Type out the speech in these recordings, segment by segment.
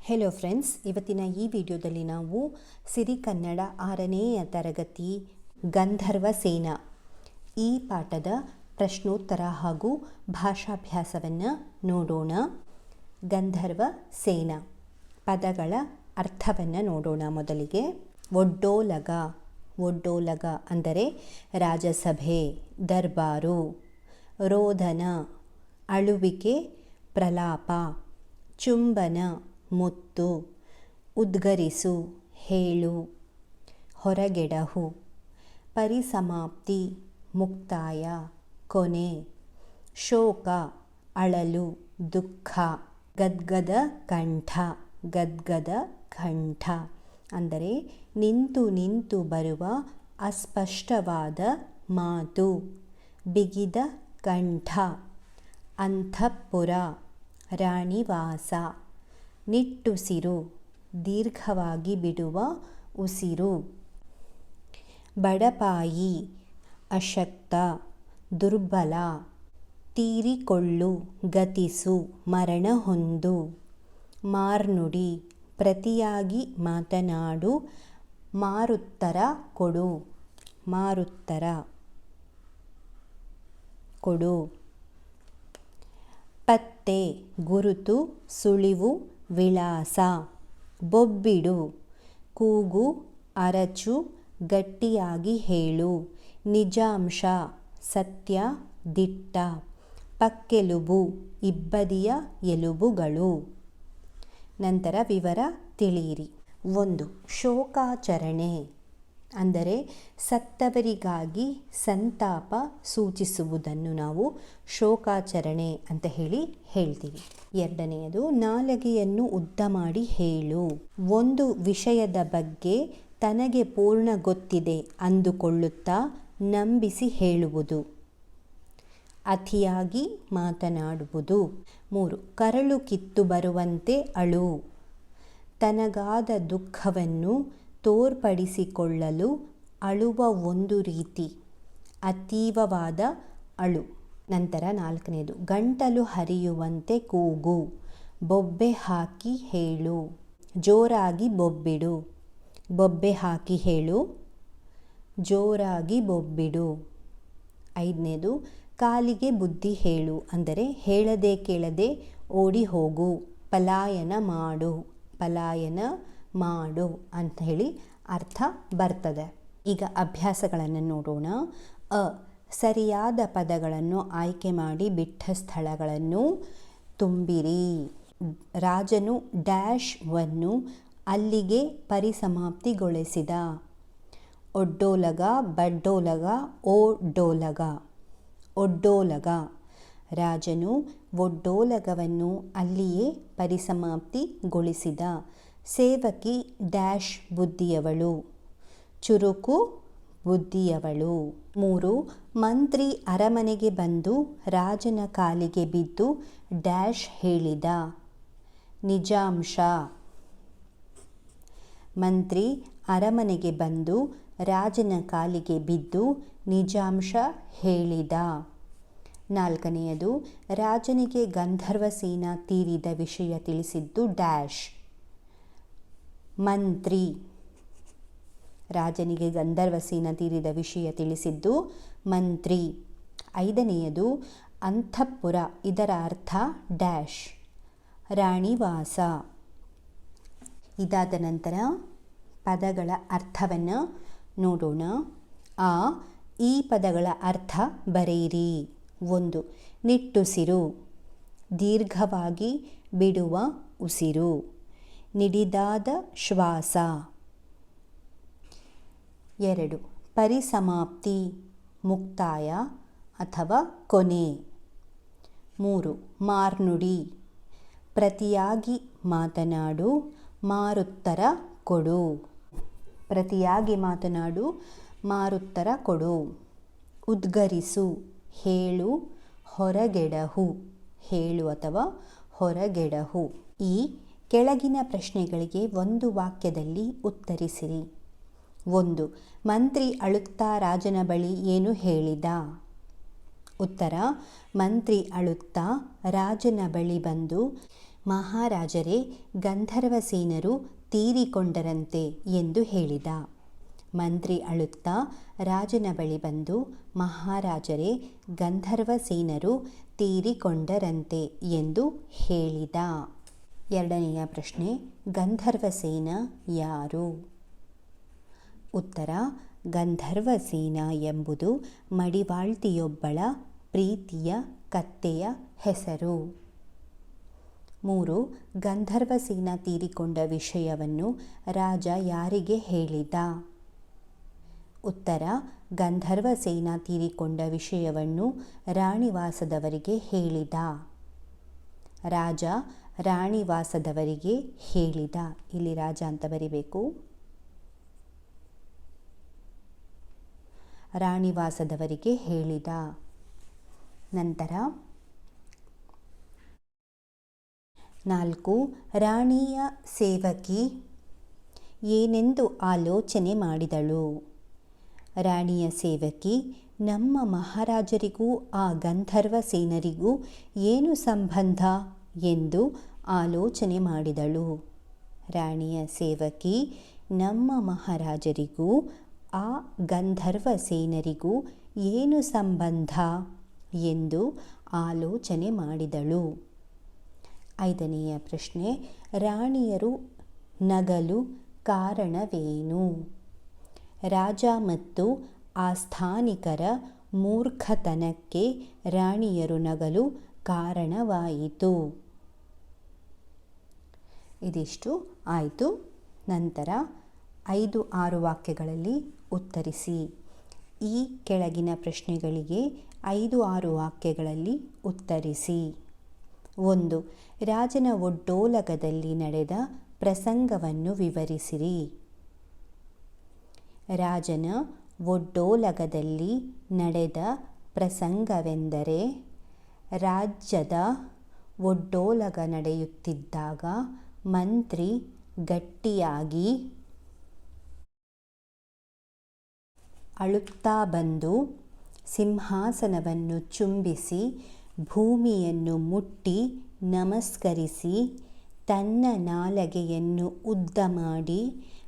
Hello friends, ಇವತ್ತಿನ ಈ ವಿಡಿಯೋದಲ್ಲಿ ನಾವು ಸಿರಿಕನ್ನಡ 6ನೇಯ ತರಗತಿ ಗಂಧರ್ವ ಸೇನ ಈ ಪಾಠದ ಪ್ರಶ್ನೋತ್ತರ ಹಾಗೂ ಭಾಷಾಭ್ಯಾಸವನ್ನು ನೋಡೋಣ. ಗಂಧರ್ವ ಸೇನ ಪದಗಳ ಅರ್ಥವನ್ನು ನೋಡೋಣ. ಮೊದಲಿಗೆ ಒಡ್ಡೋಲಗ. ಒಡ್ಡೋಲಗ ಅಂದರೆ ರಾಜಸಭೆ, ದರ್ಬಾರು. ರೋದನ ಅಳುವಿಕೆ, ಪ್ರಲಾಪ. ಚುಂಬನ ಮುತ್ತು. ಉದ್ಗರಿಸು ಹೇಳು. ಹೊರಗೆಡಹು. ಪರಿಸಮಾಪ್ತಿ ಮುಕ್ತಾಯ, ಕೊನೆ. ಶೋಕ ಅಳಲು, ದುಃಖ. ಗದ್ಗದ ಕಂಠ. ಗದ್ಗದ ಕಂಠ ಅಂದರೆ ನಿಂತು ನಿಂತು ಬರುವ ಅಸ್ಪಷ್ಟವಾದ ಮಾತು. ಬಿಗಿದ ಕಂಠ. ಅಂತಃಪುರ, ರಾಣಿವಾಸ. ನಿಟ್ಟುಸಿರು, ದೀರ್ಘವಾಗಿ ಬಿಡುವ ಉಸಿರು. ಬಡಪಾಯಿ, ಅಶಕ್ತ, ದುರ್ಬಲ. ತೀರಿಕೊಳ್ಳು, ಗತಿಸು, ಮರಣ ಹೊಂದು. ಮಾರ್ನುಡಿ, ಪ್ರತಿಯಾಗಿ ಮಾತನಾಡು, ಮಾರುತ್ತರ ಕೊಡು. ಮಾರುತ್ತರ ಕೊಡು. ಪತ್ತೆ ಗುರುತು, ಸುಳಿವು, ವಿಳಾಸ. ಬೊಬ್ಬಿಡು ಕೂಗು, ಅರಚು, ಗಟ್ಟಿಯಾಗಿ ಹೇಳು. ನಿಜಾಂಶ ಸತ್ಯ, ದಿಟ್ಟ. ಪಕ್ಕೆಲುಬು ಇಬ್ಬದಿಯ ಎಲುಬುಗಳು. ನಂತರ ವಿವರ ತಿಳಿಯಿರಿ. 1. ಶೋಕಾಚರಣೆ ಅಂದರೆ ಸತ್ತವರಿಗಾಗಿ ಸಂತಾಪ ಸೂಚಿಸುವುದನ್ನು ನಾವು ಶೋಕಾಚರಣೆ ಅಂತ ಹೇಳ್ತೀವಿ. 2ನೇಯದು ನಾಲಿಗೆಯನ್ನು ಉದ್ದ ಮಾಡಿ ಹೇಳು. ಒಂದು ವಿಷಯದ ಬಗ್ಗೆ ತನಗೆ ಪೂರ್ಣ ಗೊತ್ತಿದೆ ಅಂದುಕೊಳ್ಳುತ್ತಾ ನಂಬಿಸಿ ಹೇಳುವುದು. ಅತಿಯಾಗಿ ಮಾತನಾಡುವುದು. 3. ಕರಳು ಕಿತ್ತು ಬರುವಂತೆ ಅಳು. ತನಗಾದ ದುಃಖವನ್ನು ತೋರ್ಪಡಿಸಿಕೊಳ್ಳಲು ಅಳುವ ಒಂದು ರೀತಿ, ಅತೀವವಾದ ಅಳು. ನಂತರ 4ನೇದು ಗಂಟಲು ಹರಿಯುವಂತೆ ಕೂಗು. ಬೊಬ್ಬೆ ಹಾಕಿ ಹೇಳು. ಜೋರಾಗಿ ಬೊಬ್ಬಿಡು. ಬೊಬ್ಬೆ ಹಾಕಿ ಹೇಳು, ಜೋರಾಗಿ ಬೊಬ್ಬಿಡು. 5ನೇದು ಕಾಲಿಗೆ ಬುದ್ಧಿ ಹೇಳು ಅಂದರೆ ಹೇಳದೆ ಕೇಳದೆ ಓಡಿ ಹೋಗು. ಪಲಾಯನ ಮಾಡು. ಪಲಾಯನ ಮಾಡು ಅಂತ ಹೇಳಿ ಅರ್ಥ ಬರ್ತದೆ. ಈಗ ಅಭ್ಯಾಸಗಳನ್ನು ನೋಡೋಣ. ಸರಿಯಾದ ಪದಗಳನ್ನು ಆಯ್ಕೆ ಮಾಡಿ ಬಿಟ್ಟ ಸ್ಥಳಗಳನ್ನು ತುಂಬಿರಿ. ರಾಜನು ಡ್ಯಾಶ್ವನ್ನು ಅಲ್ಲಿಗೆ ಪರಿಸಮಾಪ್ತಿಗೊಳಿಸಿದ. ಒಡ್ಡೋಲಗ, ಬಡ್ಡೋಲಗ, ಓಡ್ಡೋಲಗ. ಒಡ್ಡೋಲಗ ರಾಜನು ಒಡ್ಡೋಲಗವನ್ನು ಅಲ್ಲಿಯೇ ಪರಿಸಮಾಪ್ತಿಗೊಳಿಸಿದ. ಸೇವಕಿ ಡ್ಯಾಶ್ ಬುದ್ಧಿಯವಳು, ಚುರುಕು ಬುದ್ಧಿಯವಳು. 3. ಮಂತ್ರಿ ಅರಮನೆಗೆ ಬಂದು ರಾಜನ ಕಾಲಿಗೆ ಬಿದ್ದು ಡ್ಯಾಶ್ ಹೇಳಿದ. ನಿಜಾಂಶ. ಮಂತ್ರಿ ಅರಮನೆಗೆ ಬಂದು ರಾಜನ ಕಾಲಿಗೆ ಬಿದ್ದು ನಿಜಾಂಶ ಹೇಳಿದ. 4ನೇಯದು ರಾಜನಿಗೆ ಗಂಧರ್ವಸೇನ ತೀರಿದ ವಿಷಯ ತಿಳಿಸಿದ್ದು ಡ್ಯಾಶ್. ಮಂತ್ರಿ. ರಾಜನಿಗೆ ಗಂಧರ್ವಸೇನ ತೀರಿದ ವಿಷಯ ತಿಳಿಸಿದ್ದು ಮಂತ್ರಿ. 5ನೇಯದು ಅಂತಃಪುರ, ಇದರ ಅರ್ಥ ಡ್ಯಾಶ್. ರಾಣಿವಾಸ. ಇದಾದ ನಂತರ ಪದಗಳ ಅರ್ಥವನ್ನು ನೋಡೋಣ. ಈ ಪದಗಳ ಅರ್ಥ ಬರೆಯಿರಿ. 1. ನಿಟ್ಟುಸಿರು, ದೀರ್ಘವಾಗಿ ಬಿಡುವ ಉಸಿರು. ನಿಡಿದಾದ ಶ್ವಾಸ. 2. ಪರಿಸಮಾಪ್ತಿ, ಮುಕ್ತಾಯ ಅಥವಾ ಕೊನೆ. 3. ಮಾರ್ನುಡಿ, ಪ್ರತಿಯಾಗಿ ಮಾತನಾಡು, ಮಾರುತ್ತರ ಕೊಡು. ಪ್ರತಿಯಾಗಿ ಮಾತನಾಡು, ಮಾರುತ್ತರ ಕೊಡು. ಉದ್ಗರಿಸು, ಹೇಳು, ಹೊರಗೆಡಹು. ಹೇಳು ಅಥವಾ ಹೊರಗೆಡಹು. ಈ ಕೆಳಗಿನ ಪ್ರಶ್ನೆಗಳಿಗೆ ಒಂದು ವಾಕ್ಯದಲ್ಲಿ ಉತ್ತರಿಸಿರಿ. 1. ಮಂತ್ರಿ ಅಳುತ್ತಾ ರಾಜನ ಬಳಿ ಏನು ಹೇಳಿದ? ಉತ್ತರ: ಮಂತ್ರಿ ಅಳುತ್ತಾ ರಾಜನ ಬಳಿ ಬಂದು ಮಹಾರಾಜರೇ, ಗಂಧರ್ವಸೇನರು ತೀರಿಕೊಂಡರಂತೆ ಎಂದು ಹೇಳಿದ. ಮಂತ್ರಿ ಅಳುತ್ತಾ ರಾಜನ ಬಳಿ ಬಂದು, ಮಹಾರಾಜರೇ, ಗಂಧರ್ವಸೇನರು ತೀರಿಕೊಂಡರಂತೆ ಎಂದು ಹೇಳಿದ. ಎರಡನೆಯ ಪ್ರಶ್ನೆ, ಗಂಧರ್ವಸೇನ ಯಾರು? ಉತ್ತರ: ಗಂಧರ್ವಸೇನ ಎಂಬುದು ಮಡಿವಾಳ್ತಿಯೊಬ್ಬಳ ಪ್ರೀತಿಯ ಕತ್ತೆಯ ಹೆಸರು. 3. ಗಂಧರ್ವಸೇನ ತೀರಿಕೊಂಡ ವಿಷಯವನ್ನು ರಾಜ ಯಾರಿಗೆ ಹೇಳಿದ? ಉತ್ತರ: ಗಂಧರ್ವಸೇನ ತೀರಿಕೊಂಡ ವಿಷಯವನ್ನು ರಾಣಿವಾಸದವರಿಗೆ ಹೇಳಿದ. ರಾಜ ರಾಣಿವಾಸದವರಿಗೆ ಹೇಳಿದ. ಇಲ್ಲಿ ರಾಜ ಅಂತ ಬರಿಬೇಕು. ರಾಣಿವಾಸದವರಿಗೆ ಹೇಳಿದ. ನಂತರ 4. ರಾಣಿಯ ಸೇವಕಿ ಏನೆಂದು ಆಲೋಚನೆ ಮಾಡಿದಳು? ರಾಣಿಯ ಸೇವಕಿ, ನಮ್ಮ ಮಹಾರಾಜರಿಗೂ ಆ ಗಂಧರ್ವಸೇನರಿಗೂ ಏನು ಸಂಬಂಧ ಎಂದು ಆಲೋಚನೆ ಮಾಡಿದಳು. ರಾಣಿಯ ಸೇವಕಿ, ನಮ್ಮ ಮಹಾರಾಜರಿಗೂ ಆ ಗಂಧರ್ವಸೇನರಿಗೂ ಏನು ಸಂಬಂಧ ಎಂದು ಆಲೋಚನೆ ಮಾಡಿದಳು. 5ನೆಯ ಪ್ರಶ್ನೆ, ರಾಣಿಯರು ನಗಲು ಕಾರಣವೇನು? ರಾಜ ಮತ್ತು ಆಸ್ಥಾನಿಕರ ಮೂರ್ಖತನಕ್ಕೆ ರಾಣಿಯರು ನಗಲು ಕಾರಣವಾಯಿತು. ಇದಿಷ್ಟು ಆಯಿತು. ನಂತರ 5-6 ವಾಕ್ಯಗಳಲ್ಲಿ ಉತ್ತರಿಸಿ. ಈ ಕೆಳಗಿನ ಪ್ರಶ್ನೆಗಳಿಗೆ 5-6 ವಾಕ್ಯಗಳಲ್ಲಿ ಉತ್ತರಿಸಿ. 1. ರಾಜನ ಒಡ್ಡೋಲಗದಲ್ಲಿ ನಡೆದ ಪ್ರಸಂಗವನ್ನು ವಿವರಿಸಿರಿ. ರಾಜನ ಒಡ್ಡೋಲಗದಲ್ಲಿ ನಡೆದ ಪ್ರಸಂಗವೆಂದರೆ, ರಾಜ್ಯದ ಒಡ್ಡೋಲಗ ನಡೆಯುತ್ತಿದ್ದಾಗ ಮಂತ್ರಿ ಗಟ್ಟಿಯಾಗಿ ಅಳುತ್ತಾ ಬಂದು ಸಿಂಹಾಸನವನ್ನು ಚುಂಬಿಸಿ ಭೂಮಿಯನ್ನು ಮುಟ್ಟಿ ನಮಸ್ಕರಿಸಿ ತನ್ನ ನಾಲಗೆಯನ್ನು ಉದ್ದ ಮಾಡಿ,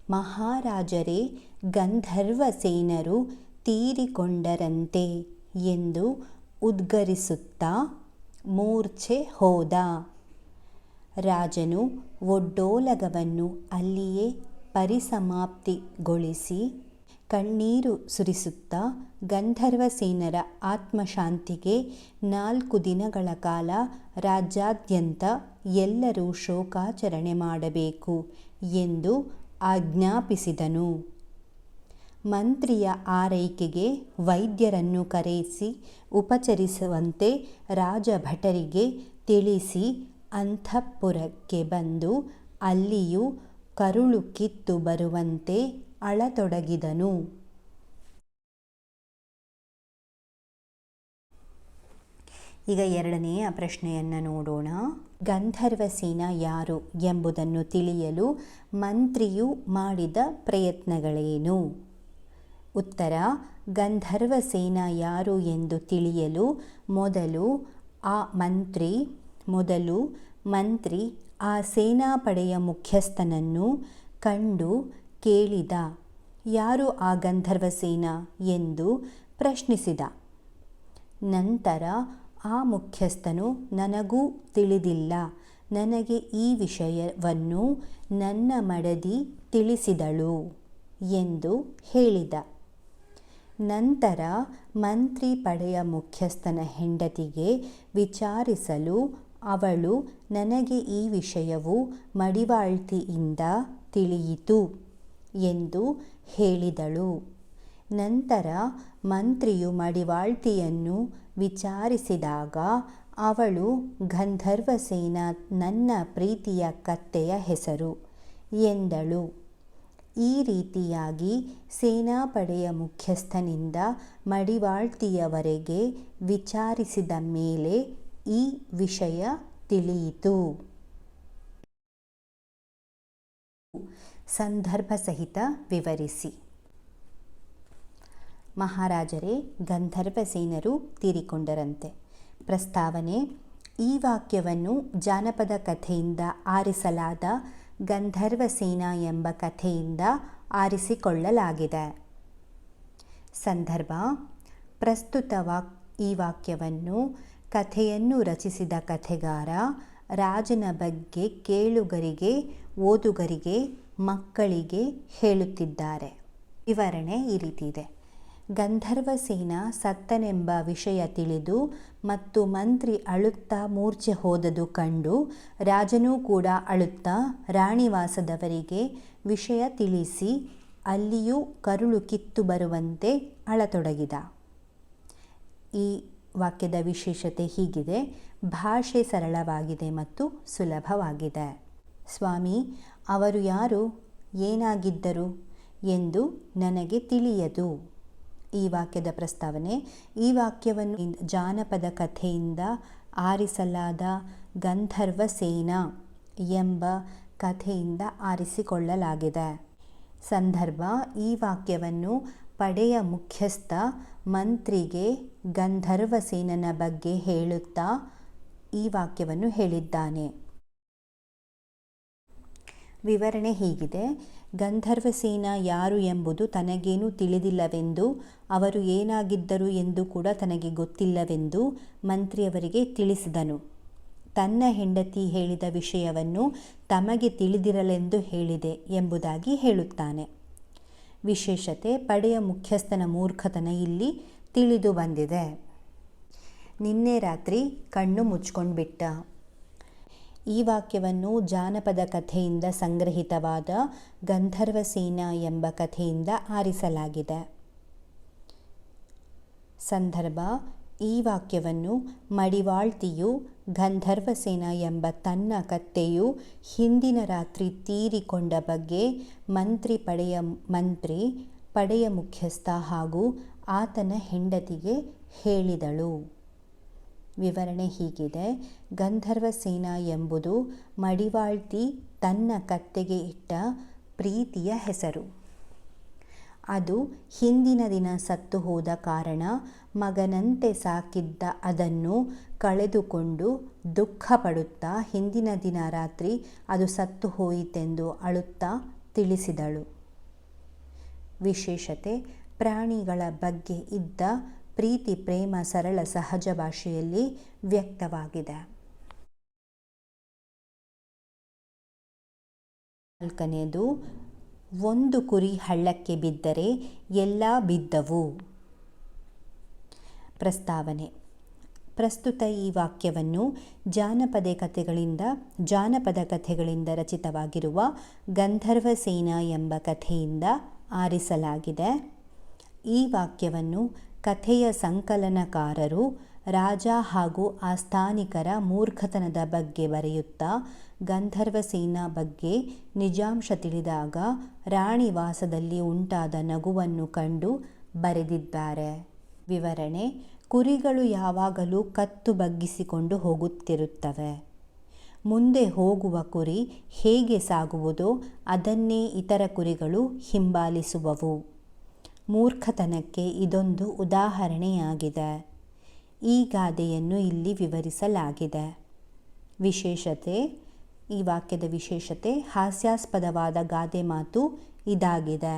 ಮಹಾರಾಜರೇ, ಗಂಧರ್ವಸೇನರು ತೀರಿಕೊಂಡರಂತೆ ಎಂದು ಉದ್ಗರಿಸುತ್ತಾ ಮೂರ್ಛೆ ಹೋದ. ರಾಜನು ಒಡ್ಡೋಲಗವನ್ನು ಅಲ್ಲಿಯೇ ಪರಿಸಮಾಪ್ತಿಗೊಳಿಸಿ ಕಣ್ಣೀರು ಸುರಿಸುತ್ತಾ, ಗಂಧರ್ವಸೇನರ ಆತ್ಮಶಾಂತಿಗೆ 4 ದಿನಗಳ ಕಾಲ ರಾಜ್ಯಾದ್ಯಂತ ಎಲ್ಲರೂ ಶೋಕಾಚರಣೆ ಮಾಡಬೇಕು ಎಂದು ಆಜ್ಞಾಪಿಸಿದನು. ಮಂತ್ರಿಯ ಆರೈಕೆಗೆ ವೈದ್ಯರನ್ನು ಕರೆಸಿ ಉಪಚರಿಸುವಂತೆ ರಾಜಭಟರಿಗೆ ತಿಳಿಸಿ ಅಂತಃಪುರಕ್ಕೆ ಬಂದು ಅಲ್ಲಿಯೂ ಕರುಳು ಕಿತ್ತು ಬರುವಂತೆ ಅಳತೊಡಗಿದನು. ಈಗ 2ನೆಯ ಪ್ರಶ್ನೆಯನ್ನು ನೋಡೋಣ. ಗಂಧರ್ವಸೇನ ಯಾರು ಎಂಬುದನ್ನು ತಿಳಿಯಲು ಮಂತ್ರಿಯು ಮಾಡಿದ ಪ್ರಯತ್ನಗಳೇನು? ಉತ್ತರ: ಗಂಧರ್ವಸೇನ ಯಾರು ಎಂದು ತಿಳಿಯಲು ಮೊದಲು ಮಂತ್ರಿ ಆ ಸೇನಾಪಡೆಯ ಮುಖ್ಯಸ್ಥನನ್ನು ಕಂಡು ಕೇಳಿದ. ಯಾರು ಆ ಗಂಧರ್ವಸೇನ ಎಂದು ಪ್ರಶ್ನಿಸಿದ. ನಂತರ ಆ ಮುಖ್ಯಸ್ಥನು, ನನಗೂ ತಿಳಿದಿಲ್ಲ, ನನಗೆ ಈ ವಿಷಯವನ್ನು ನನ್ನ ಮಡದಿ ತಿಳಿಸಿದಳು ಎಂದು ಹೇಳಿದ. ನಂತರ ಮಂತ್ರಿ ಪಡೆಯ ಮುಖ್ಯಸ್ಥನ ಹೆಂಡತಿಗೆ ವಿಚಾರಿಸಲು ಅವಳು, ನನಗೆ ಈ ವಿಷಯವು ಮಡಿವಾಳ್ತಿಯಿಂದ ತಿಳಿಯಿತು ಎಂದು ಹೇಳಿದಳು. ನಂತರ ಮಂತ್ರಿಯು ಮಡಿವಾಳ್ತಿಯನ್ನು ವಿಚಾರಿಸಿದಾಗ ಅವಳು, ಗಂಧರ್ವಸೇನ ನನ್ನ ಪ್ರೀತಿಯ ಕತ್ತೆಯ ಹೆಸರು ಎಂದಳು. ಈ ರೀತಿಯಾಗಿ ಸೇನಾಪಡೆಯ ಮುಖ್ಯಸ್ಥನಿಂದ ಮಡಿವಾಳ್ತಿಯವರೆಗೆ ವಿಚಾರಿಸಿದ ಮೇಲೆ ಈ ವಿಷಯ ತಿಳಿಯಿತು. ಸಂದರ್ಭ ಸಹಿತ ವಿವರಿಸಿ. ಮಹಾರಾಜರೇ, ಗಂಧರ್ವಸೇನರು ತೀರಿಕೊಂಡರಂತೆ. ಪ್ರಸ್ತಾವನೆ: ಈ ವಾಕ್ಯವನ್ನು ಜಾನಪದ ಕಥೆಯಿಂದ ಆರಿಸಲಾದ ಗಂಧರ್ವ ಸೇನಾ ಎಂಬ ಕಥೆಯಿಂದ ಆರಿಸಿಕೊಳ್ಳಲಾಗಿದೆ. ಸಂದರ್ಭ: ಪ್ರಸ್ತುತ ಈ ವಾಕ್ಯವನ್ನು ಕಥೆಯನ್ನು ರಚಿಸಿದ ಕಥೆಗಾರ ರಾಜನ ಬಗ್ಗೆ ಕೇಳುಗರಿಗೆ, ಓದುಗರಿಗೆ, ಮಕ್ಕಳಿಗೆ ಹೇಳುತ್ತಿದ್ದಾರೆ. ವಿವರಣೆ ಈ ರೀತಿ ಇದೆ. ಗಂಧರ್ವಸೇನ ಸತ್ತನೆಂಬ ವಿಷಯ ತಿಳಿದು ಮತ್ತು ಮಂತ್ರಿ ಅಳುತ್ತಾ ಮೂರ್ಛೆ ಹೋದದು ಕಂಡು ರಾಜನೂ ಕೂಡ ಅಳುತ್ತಾ ರಾಣಿವಾಸದವರಿಗೆ ವಿಷಯ ತಿಳಿಸಿ ಅಲ್ಲಿಯೂ ಕರುಳು ಕಿತ್ತು ಬರುವಂತೆ ಅಳತೊಡಗಿದ. ಈ ವಾಕ್ಯದ ವಿಶೇಷತೆ ಹೀಗಿದೆ: ಭಾಷೆ ಸರಳವಾಗಿದೆ ಮತ್ತು ಸುಲಭವಾಗಿದೆ. ಸ್ವಾಮಿ, ಅವರು ಯಾರು, ಏನಾಗಿದ್ದರು ಎಂದು ನನಗೆ ತಿಳಿಯದು. ಈ ವಾಕ್ಯದ ಪ್ರಸ್ತಾವನೆ: ಈ ವಾಕ್ಯವನ್ನು ಜಾನಪದ ಕಥೆಯಿಂದ ಆರಿಸಲಾದ ಗಂಧರ್ವ ಸೇನಾ ಎಂಬ ಕಥೆಯಿಂದ ಆರಿಸಿಕೊಳ್ಳಲಾಗಿದೆ. ಸಂದರ್ಭ: ಈ ವಾಕ್ಯವನ್ನು ಪಡೆಯ ಮುಖ್ಯಸ್ಥ ಮಂತ್ರಿಗೆ ಗಂಧರ್ವಸೇನನ ಬಗ್ಗೆ ಹೇಳುತ್ತಾ ಈ ವಾಕ್ಯವನ್ನು ಹೇಳಿದ್ದಾನೆ. ವಿವರಣೆ ಹೀಗಿದೆ: ಗಂಧರ್ವಸೇನ ಯಾರು ಎಂಬುದು ತನಗೇನೂ ತಿಳಿದಿಲ್ಲವೆಂದು, ಅವರು ಏನಾಗಿದ್ದರು ಎಂದು ಕೂಡ ತನಗೆ ಗೊತ್ತಿಲ್ಲವೆಂದು ಮಂತ್ರಿಯವರಿಗೆ ತಿಳಿಸಿದನು. ತನ್ನ ಹೆಂಡತಿ ಹೇಳಿದ ವಿಷಯವನ್ನು ತಮಗೆ ತಿಳಿದಿರಲೆಂದು ಹೇಳಿದೆ ಎಂಬುದಾಗಿ ಹೇಳುತ್ತಾನೆ. ವಿಶೇಷತೆ: ಪಡೆಯ ಮುಖ್ಯಸ್ಥನ ಮೂರ್ಖತನ ಇಲ್ಲಿ ತಿಳಿದು ಬಂದಿದೆ. ನಿನ್ನೆ ರಾತ್ರಿ ಕಣ್ಣು ಮುಚ್ಕೊಂಡ್ಬಿಟ್ಟ. ಈ ವಾಕ್ಯವನ್ನು ಜಾನಪದ ಕಥೆಯಿಂದ ಸಂಗ್ರಹಿತವಾದ ಗಂಧರ್ವಸೇನ ಎಂಬ ಕಥೆಯಿಂದ ಆರಿಸಲಾಗಿದೆ. ಸಂದರ್ಭ: ಈ ವಾಕ್ಯವನ್ನು ಮಡಿವಾಳ್ತಿಯು ಗಂಧರ್ವಸೇನ ಎಂಬ ತನ್ನ ಕತ್ತೆಯು ಹಿಂದಿನ ರಾತ್ರಿ ತೀರಿಕೊಂಡ ಬಗ್ಗೆ ಮಂತ್ರಿ ಪಡೆಯ ಮುಖ್ಯಸ್ಥ ಹಾಗೂ ಆತನ ಹೆಂಡತಿಗೆ ಹೇಳಿದಳು. ವಿವರಣೆ ಹೀಗಿದೆ: ಗಂಧರ್ವಸೇನ ಎಂಬುದು ಮಡಿವಾಳ್ತಿ ತನ್ನ ಕತ್ತೆಗೆ ಇಟ್ಟ ಪ್ರೀತಿಯ ಹೆಸರು. ಅದು ಹಿಂದಿನ ದಿನ ಸತ್ತು ಹೋದ ಕಾರಣ ಮಗನಂತೆ ಸಾಕಿದ್ದ ಅದನ್ನು ಕಳೆದುಕೊಂಡು ದುಃಖಪಡುತ್ತಾ ಹಿಂದಿನ ದಿನ ರಾತ್ರಿ ಅದು ಸತ್ತು ಹೋಯಿತೆಂದು ಅಳುತ್ತಾ ತಿಳಿಸಿದಳು. ವಿಶೇಷತೆ: ಪ್ರಾಣಿಗಳ ಬಗ್ಗೆ ಇದ್ದ ಪ್ರೀತಿ ಪ್ರೇಮ ಸರಳ ಸಹಜ ಭಾಷೆಯಲ್ಲಿ ವ್ಯಕ್ತವಾಗಿದೆ. 4ನೇದು, ಒಂದು ಕುರಿ ಹಳ್ಳಕ್ಕೆ ಬಿದ್ದರೆ ಎಲ್ಲ ಬಿದ್ದವು. ಪ್ರಸ್ತಾವನೆ: ಪ್ರಸ್ತುತ ಈ ವಾಕ್ಯವನ್ನು ಜಾನಪದ ಕಥೆಗಳಿಂದ ರಚಿತವಾಗಿರುವ ಗಂಧರ್ವಸೇನ ಎಂಬ ಕಥೆಯಿಂದ ಆರಿಸಲಾಗಿದೆ. ಈ ವಾಕ್ಯವನ್ನು ಕಥೆಯ ಸಂಕಲನಕಾರರು ರಾಜ ಹಾಗೂ ಆಸ್ಥಾನಿಕರ ಮೂರ್ಖತನದ ಬಗ್ಗೆ ಬರೆಯುತ್ತಾ ಗಂಧರ್ವಸೇನ ಬಗ್ಗೆ ನಿಜಾಂಶ ತಿಳಿದಾಗ ರಾಣಿವಾಸದಲ್ಲಿ ಉಂಟಾದ ನಗುವನ್ನು ಕಂಡು ಬರೆದಿದ್ದಾರೆ. ವಿವರಣೆ: ಕುರಿಗಳು ಯಾವಾಗಲೂ ಕತ್ತು ಬಗ್ಗಿಸಿಕೊಂಡು ಹೋಗುತ್ತಿರುತ್ತವೆ. ಮುಂದೆ ಹೋಗುವ ಕುರಿ ಹೇಗೆ ಸಾಗುವುದೋ ಅದನ್ನೇ ಇತರ ಕುರಿಗಳು ಹಿಂಬಾಲಿಸುವವು. ಮೂರ್ಖತನಕ್ಕೆ ಇದೊಂದು ಉದಾಹರಣೆಯಾಗಿದೆ. ಈ ಗಾದೆಯನ್ನು ಇಲ್ಲಿ ವಿವರಿಸಲಾಗಿದೆ. ವಿಶೇಷತೆ: ಈ ವಾಕ್ಯದ ವಿಶೇಷತೆ ಹಾಸ್ಯಾಸ್ಪದವಾದ ಗಾದೆ ಮಾತು ಇದಾಗಿದೆ.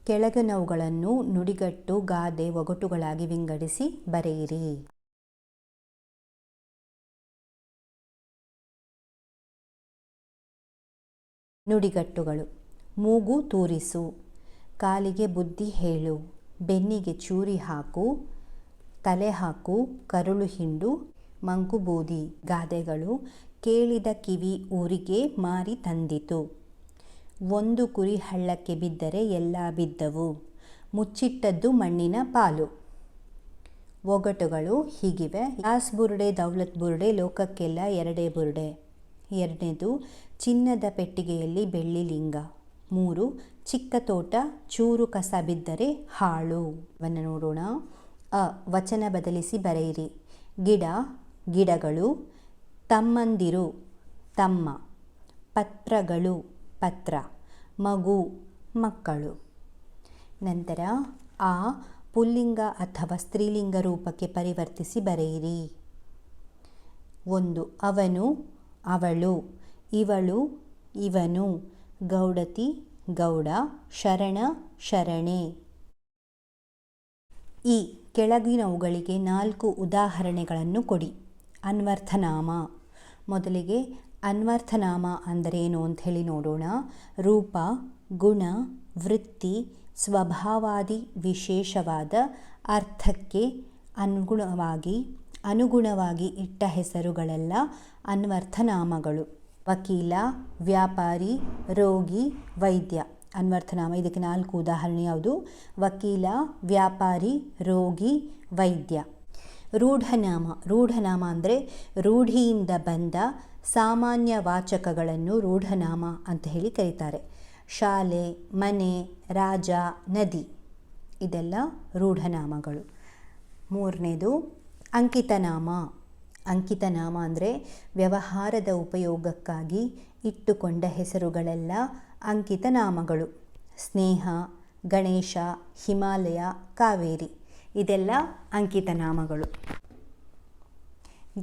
ಕೆಳಗಿನವುಗಳನ್ನು ನುಡಿಗಟ್ಟು, ಗಾದೆ, ಒಗಟುಗಳಾಗಿ ವಿಂಗಡಿಸಿ ಬರೆಯಿರಿ. ನುಡಿಗಟ್ಟುಗಳು: ಮೂಗು ತೂರಿಸು, ಕಾಲಿಗೆ ಬುದ್ಧಿ ಹೇಳು, ಬೆನ್ನಿಗೆ ಚೂರಿ ಹಾಕು, ತಲೆ ಹಾಕು, ಕರುಳು ಹಿಂಡು, ಮಂಕು ಬೂದಿ. ಗಾದೆಗಳು: ಕೇಳಿದ ಕಿವಿ ಊರಿಗೆ ಮಾರಿ ತಂದಿತು. ಒಂದು ಕುರಿ ಹಳ್ಳಕ್ಕೆ ಬಿದ್ದರೆ ಎಲ್ಲ ಬಿದ್ದವು. ಮುಚ್ಚಿಟ್ಟದ್ದು ಮಣ್ಣಿನ ಪಾಲು. ಒಗಟುಗಳು ಹೀಗಿವೆ: ದಾಸ್ ಬುರುಡೆ ದೌಲತ್ ಬುರುಡೆ, ಲೋಕಕ್ಕೆಲ್ಲ ಎರಡೇ ಬುರುಡೆ. 2ನೇದು, ಚಿನ್ನದ ಪೆಟ್ಟಿಗೆಯಲ್ಲಿ ಬೆಳ್ಳಿ ಲಿಂಗ. 3, ಚಿಕ್ಕ ತೋಟ ಚೂರು ಕಸ ಬಿದ್ದರೆ ಹಾಳು. ವನ್ನು ನೋಡೋಣ. ವಚನ ಬದಲಿಸಿ ಬರೆಯಿರಿ. ಗಿಡ, ಗಿಡಗಳು. ತಮ್ಮಂದಿರು, ತಮ್ಮ. ಪತ್ರಗಳು, ಪತ್ರ. ಮಗು, ಮಕ್ಕಳು. ನಂತರ ಪುಲ್ಲಿಂಗ ಅಥವಾ ಸ್ತ್ರೀಲಿಂಗ ರೂಪಕ್ಕೆ ಪರಿವರ್ತಿಸಿ ಬರೆಯಿರಿ. 1. ಅವನು, ಅವಳು, ಇವಳು, ಇವನು, ಗೌಡತಿ, ಗೌಡ, ಶರಣ, ಶರಣೆ. ಈ ಕೆಳಗಿನವುಗಳಿಗೆ 4 ಉದಾಹರಣೆಗಳನ್ನು ಕೊಡಿ. ಅನ್ವರ್ಥನಾಮ. ಮೊದಲಿಗೆ ಅನ್ವರ್ಥನಾಮ ಅಂದರೇನು ಅಂತ ಹೇಳಿ ನೋಡೋಣ. ರೂಪ, ಗುಣ, ವೃತ್ತಿ, ಸ್ವಭಾವಾದಿ ವಿಶೇಷವಾದ ಅರ್ಥಕ್ಕೆ ಅನುಗುಣವಾಗಿ ಇಟ್ಟ ಹೆಸರುಗಳೆಲ್ಲ ಅನ್ವರ್ಥನಾಮಗಳು. ವಕೀಲ, ವ್ಯಾಪಾರಿ, ರೋಗಿ, ವೈದ್ಯ. ಅನ್ವರ್ಥನಾಮ. ಇದಕ್ಕೆ 4 ಉದಾಹರಣೆ ಯಾವುದು? ವಕೀಲ, ವ್ಯಾಪಾರಿ, ರೋಗಿ, ವೈದ್ಯ. ರೂಢನಾಮ. ರೂಢನಾಮ ಅಂದರೆ ರೂಢಿಯಿಂದ ಬಂದ ಸಾಮಾನ್ಯ ವಾಚಕಗಳನ್ನು ರೂಢನಾಮ ಅಂತ ಹೇಳಿ ಕರೀತಾರೆ. ಶಾಲೆ, ಮನೆ, ರಾಜ, ನದಿ ಇದೆಲ್ಲ ರೂಢನಾಮಗಳು. 3ನೇದು ಅಂಕಿತನಾಮ. ಅಂಕಿತನಾಮ ಅಂದರೆ ವ್ಯವಹಾರದ ಉಪಯೋಗಕ್ಕಾಗಿ ಇಟ್ಟುಕೊಂಡ ಹೆಸರುಗಳೆಲ್ಲ ಅಂಕಿತನಾಮಗಳು. ಸ್ನೇಹ, ಗಣೇಶ, ಹಿಮಾಲಯ, ಕಾವೇರಿ ಇದೆಲ್ಲ ಅಂಕಿತನಾಮಗಳು.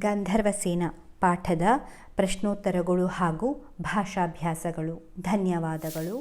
ಗಂಧರ್ವಸೇನ ಪಾಠದ ಪ್ರಶ್ನೋತ್ತರಗಳು ಹಾಗೂ ಭಾಷಾಭ್ಯಾಸಗಳು. ಧನ್ಯವಾದಗಳು.